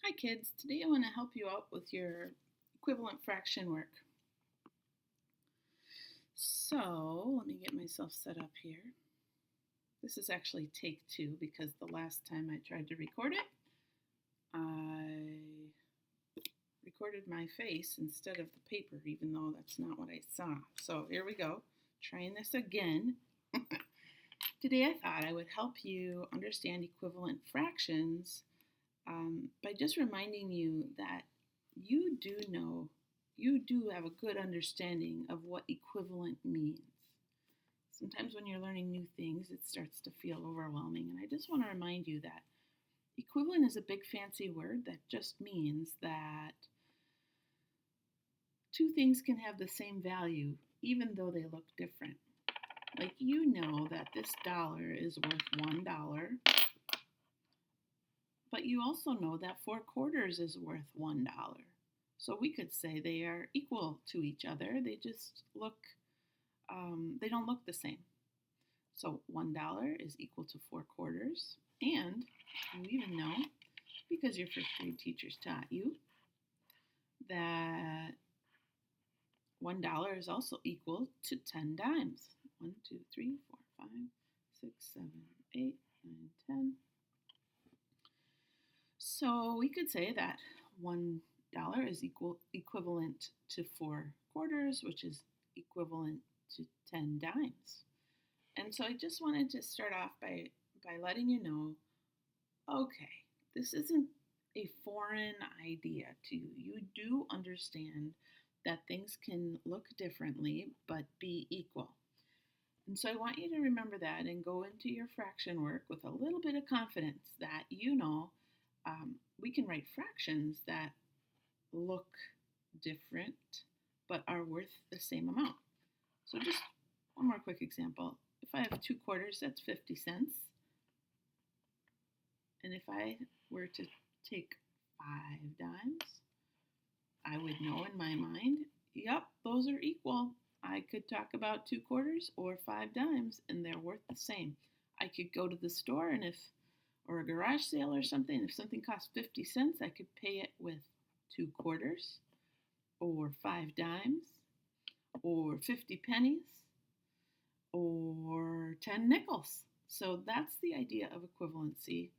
Hi kids, today I want to help you out with your equivalent fraction work. So let me get myself set up here. This is actually take two because the last time I tried to record it, I recorded my face instead of the paper, even though that's not what I saw. So here we go, trying this again. Today I thought I would help you understand equivalent fractions by just reminding you that you do have a good understanding of what equivalent means. Sometimes when you're learning new things, it starts to feel overwhelming, and I just want to remind you that equivalent is a big fancy word that just means that two things can have the same value even though they look different. Like you know that this dollar is worth $1, but you also know that 4/4 is worth $1. So we could say they are equal to each other. They just look, they don't look the same. So $1 is equal to 4/4. And you even know, because your first grade teachers taught you, that $1 is also equal to 10 dimes. 1, 2, 3, 4, 5, 6, 7, 8, 9, 10. So we could say that $1 is equivalent to 4/4, which is equivalent to 10 dimes. And so I just wanted to start off by letting you know, okay, this isn't a foreign idea to you. You do understand that things can look differently but be equal. And so I want you to remember that and go into your fraction work with a little bit of confidence that we can write fractions that look different but are worth the same amount. So just one more quick example. If I have 2/4, that's 50 cents. And if I were to take 5 dimes, I would know in my mind, yep, those are equal. I could talk about 2/4 or 5 dimes and they're worth the same. I could go to the store or a garage sale or something, if something costs 50 cents, I could pay it with 2/4 or 5 dimes or 50 pennies or 10 nickels. So that's the idea of equivalency,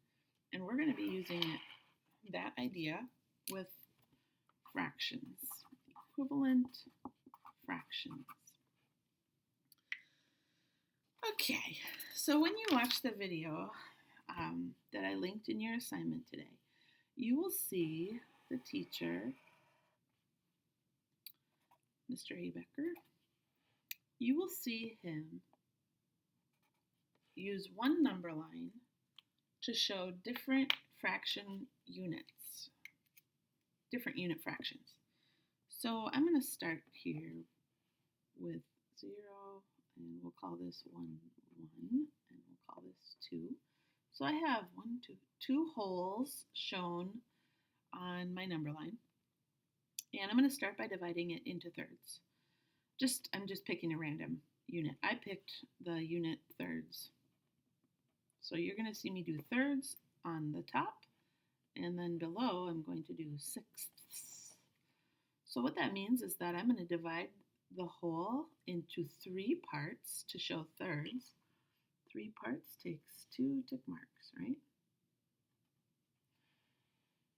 and we're going to be using that idea with fractions. Equivalent fractions. Okay, so when you watch the video that I linked in your assignment today, you will see the teacher, Mr. Habecker. You will see him use one number line to show different fraction units, different unit fractions. So I'm going to start here with 0, and we'll call this 1, 1, and we'll call this 2. So I have 2 wholes shown on my number line, and I'm going to start by dividing it into thirds. I'm just picking a random unit. I picked the unit thirds. So you're going to see me do thirds on the top, and then below I'm going to do sixths. So what that means is that I'm going to divide the whole into 3 parts to show thirds. 3 parts takes 2 tick marks, right?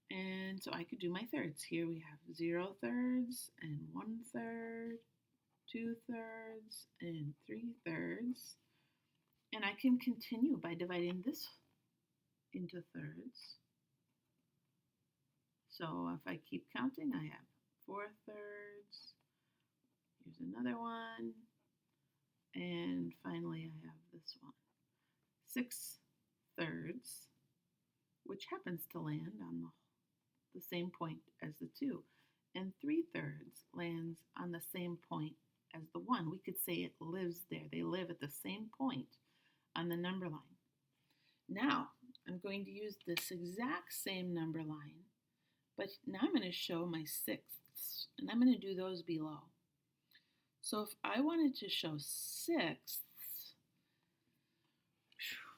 And so I could do my thirds. Here we have 0 thirds and 1 third, 2 thirds, and 3 thirds. And I can continue by dividing this into thirds. So if I keep counting, I have 4 thirds. Here's another one. And finally, I have this one. 6 thirds, which happens to land on the same point as the 2. And 3 thirds lands on the same point as the 1. We could say it lives there. They live at the same point on the number line. Now, I'm going to use this exact same number line, but now I'm going to show my sixths, and I'm going to do those below. So if I wanted to show sixths,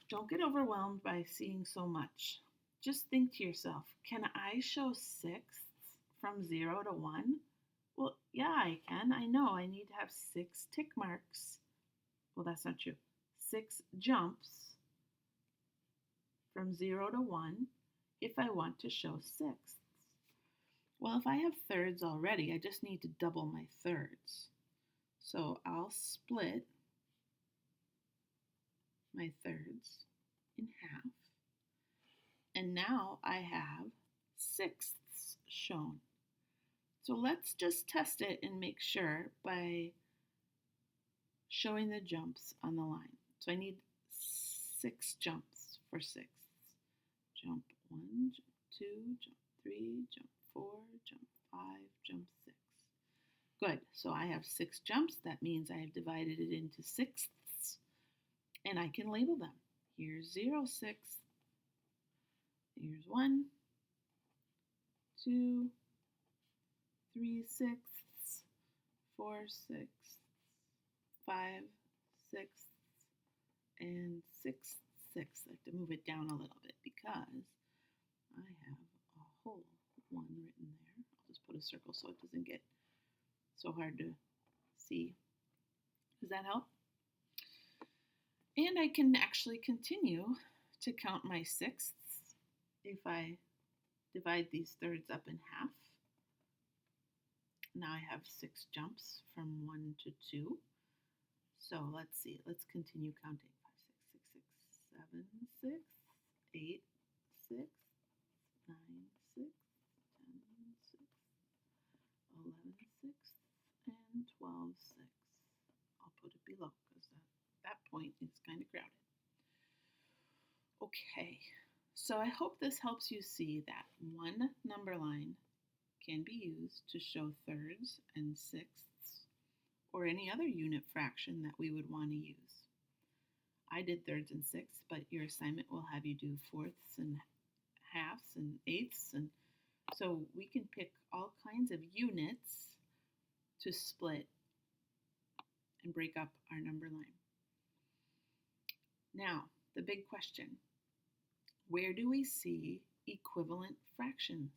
don't get overwhelmed by seeing so much. just think to yourself, can I show sixths from 0 to 1? Well, yeah, I can. I know I need to have 6 tick marks. Well, that's not true. 6 jumps from 0 to 1 if I want to show sixths. Well, if I have thirds already, I just need to double my thirds. So I'll split my thirds in half. And now I have sixths shown. So let's just test it and make sure by showing the jumps on the line. So I need 6 jumps for sixths. Jump 1, jump 2, jump 3, jump 4, jump 5, jump 6. Good, so I have 6 jumps. That means I have divided it into sixths, and I can label them. Here's 0 sixths. Here's 1, 2, 3 sixths, 4 sixths, 5 sixths, and 6 sixths. I have to move it down a little bit because I have a whole 1 written there. I'll just put a circle so it doesn't get so hard to see. Does that help? And I can actually continue to count my sixths if I divide these thirds up in half. Now I have 6 jumps from 1 to 2. So let's see, let's continue counting. 5, 6, 6, 6, 7 sixths, 8 sixths, 9 sixths, 10 sixths, 11 sixths, and 12 sixths. I'll put it below because that point is kind of crowded. Okay, so I hope this helps you see that one number line can be used to show thirds and sixths or any other unit fraction that we would want to use. I did thirds and sixths, but your assignment will have you do fourths and halves and eighths, and so we can pick all kinds of units to split and break up our number line. Now, the big question, where do we see equivalent fractions?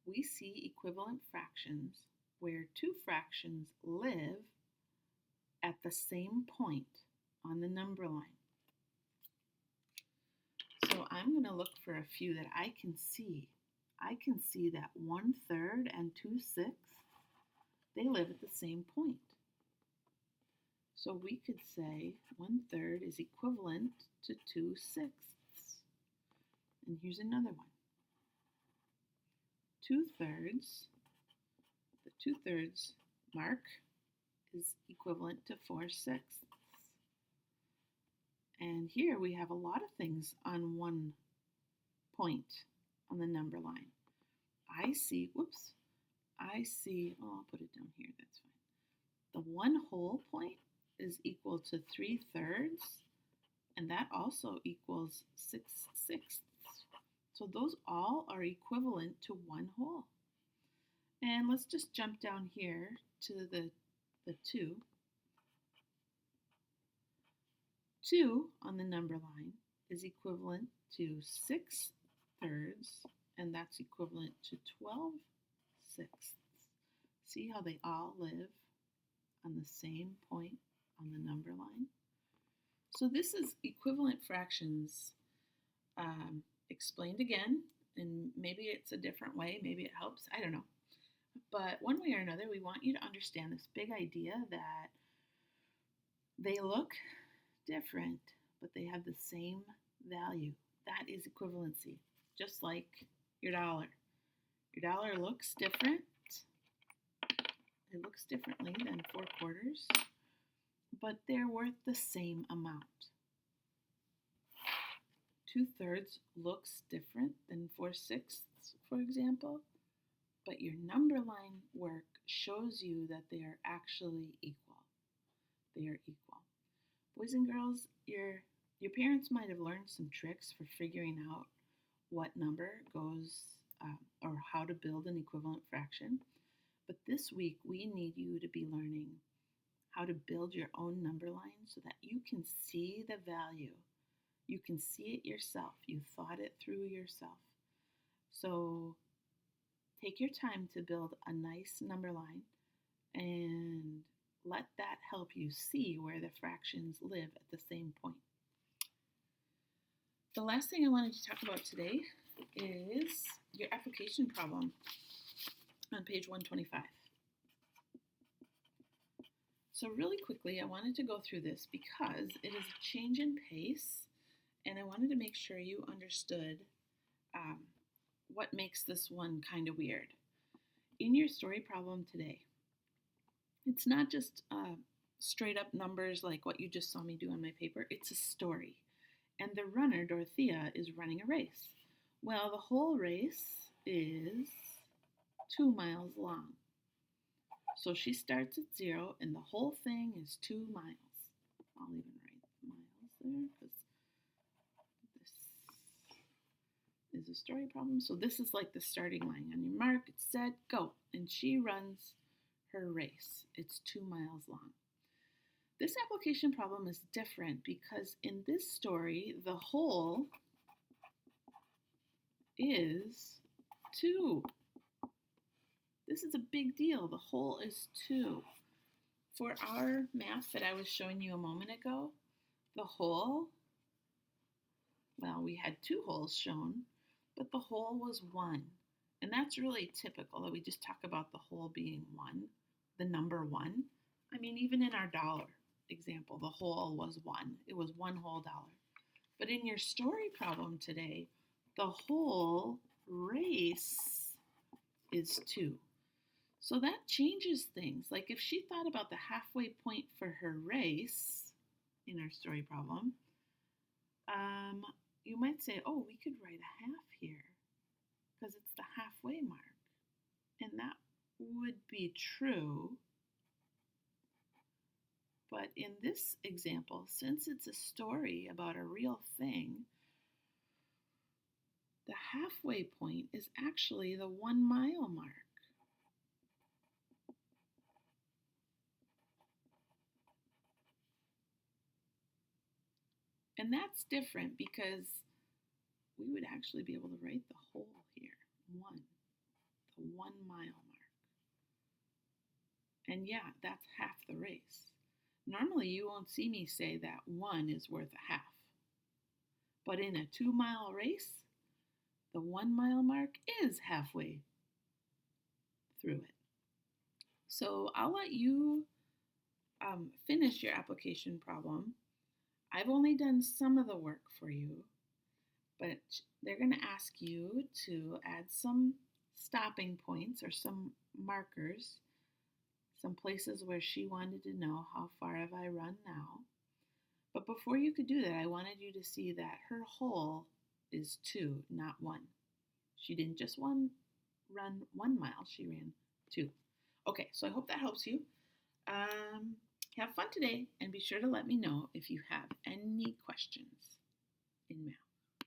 We see equivalent fractions where 2 fractions live at the same point on the number line. So I'm going to look for a few that I can see. I can see that 1/3 and 2/6, they live at the same point. So we could say 1/3 is equivalent to 2/6. And here's another one. 2/3, the 2/3 mark is equivalent to 4/6. And here we have a lot of things on one point on the number line. I see, oh, I'll put it down here, that's fine. The 1 whole point is equal to 3/3, and that also equals 6/6. So those all are equivalent to 1 whole. And let's just jump down here to the 2. 2 on the number line is equivalent to 6/3, and that's equivalent to 12/6. See how they all live on the same point on the number line? So this is equivalent fractions explained again, and maybe it's a different way, maybe it helps, I don't know. But one way or another, we want you to understand this big idea that they look different, but they have the same value. That is equivalency, just like your dollar. Your dollar looks different. It looks differently than 4/4, but they're worth the same amount. 2/3 looks different than 4/6, for example, but your number line work shows you that they are actually equal. They are equal. Boys and girls, your parents might have learned some tricks for figuring out what number goes or how to build an equivalent fraction, but this week we need you to be learning how to build your own number line so that you can see the value You can see it yourself. You thought it through yourself. So take your time to build a nice number line and let that help you see where the fractions live at the same point. The last thing I wanted to talk about today is your application problem on page 125. So really quickly, I wanted to go through this because it is a change in pace, and I wanted to make sure you understood what makes this one kind of weird. In your story problem today, it's not just straight up numbers like what you just saw me do on my paper. It's a story. And the runner, Dorothea, is running a race. Well, the whole race is 2 miles long. So she starts at 0 and the whole thing is 2 miles. I'll even write miles there because this is a story problem. So this is like the starting line. On your mark, it's set, go. And she runs her race. It's 2 miles long. This application problem is different because in this story, the whole is 2. This is a big deal. The whole is 2. For our math that I was showing you a moment ago, the whole, well, we had 2 wholes shown, but the whole was 1. And that's really typical that we just talk about the whole being 1, the number 1. I mean, even in our dollar example, the whole was 1. It was 1 whole dollar. But in your story problem today, the whole race is 2. So that changes things. Like if she thought about the halfway point for her race in our story problem, you might say, oh, we could write a half here because it's the halfway mark. And that would be true. But in this example, since it's a story about a real thing, the halfway point is actually the 1 mile mark. And that's different because we would actually be able to write the whole here, 1, the 1 mile mark. And yeah, that's half the race. Normally you won't see me say that 1 is worth a half. But in a 2 mile race, the 1 mile mark is halfway through it. So I'll let you finish your application problem. I've only done some of the work for you, but they're going to ask you to add some stopping points or some markers, some places where she wanted to know how far have I run now. But before you could do that, I wanted you to see that her whole is 2, not 1. She didn't just run 1 mile, she ran 2. Okay, so I hope that helps you. Have fun today and be sure to let me know if you have any questions in math.